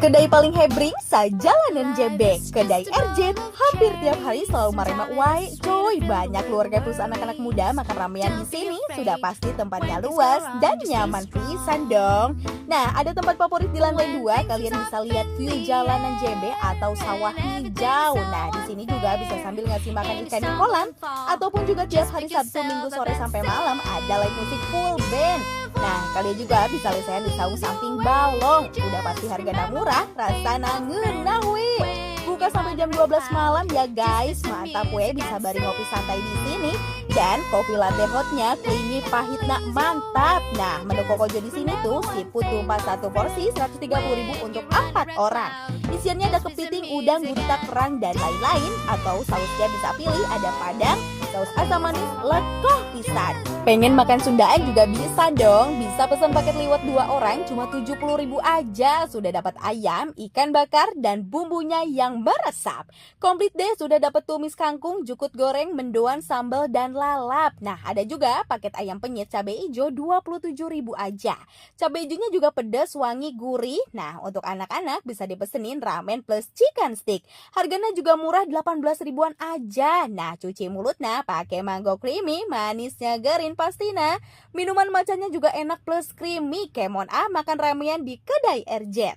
Kedai paling hebring sajalanan JB, Kedai RJ. Hampir tiap hari selalu menerima uai. Coy, banyak keluarga plus anak-anak muda makan ramean di sini. Sudah pasti tempatnya luas dan nyaman pisan dong. Nah, ada tempat favorit di lantai 2. Kalian bisa lihat view jalanan JB atau sawah hijau. Nah, di sini juga bisa sambil ngasih makan ikan di kolam, ataupun juga tiap hari Sabtu, Minggu sore sampai malam ada live musik full band. Nah, kalian juga bisa lesehan di saung samping balong. Udah pasti harganya murah, rasana ngeunah we. Buka sampai jam 12 malam ya guys. Mantap we, bisa bareng ngopi santai di sini. Dan kopi latte hotnya creamy pahitna mantap. Nah, menu kokojo di sini tuh siput tumpah satu porsi 130.000 untuk 4 orang. Isiannya ada kepiting, udang, gurita, kerang dan lain-lain. Atau sausnya bisa pilih ada padang, saus asam manis, lekoh pisan. Pengen makan Sundaan juga bisa dong. Bisa pesan paket liwat 2 orang cuma 70.000 aja. Sudah dapat ayam, ikan bakar dan bumbunya yang meresap. Komplit deh, sudah dapat tumis kangkung, jukut goreng, mendoan, sambal dan lalap. Nah, ada juga paket ayam penyet cabai hijau 27.000 aja. Cabai hijaunya juga pedas, wangi, gurih. Nah, untuk anak-anak bisa dipesenin ramen plus chicken stick. Harganya juga murah 18 ribuan aja. Nah, cuci mulutnya pakai mango creamy, manisnya gerin pastina. Minuman macanya juga enak plus creamy. Kemon makan ramean di Kedai RJ.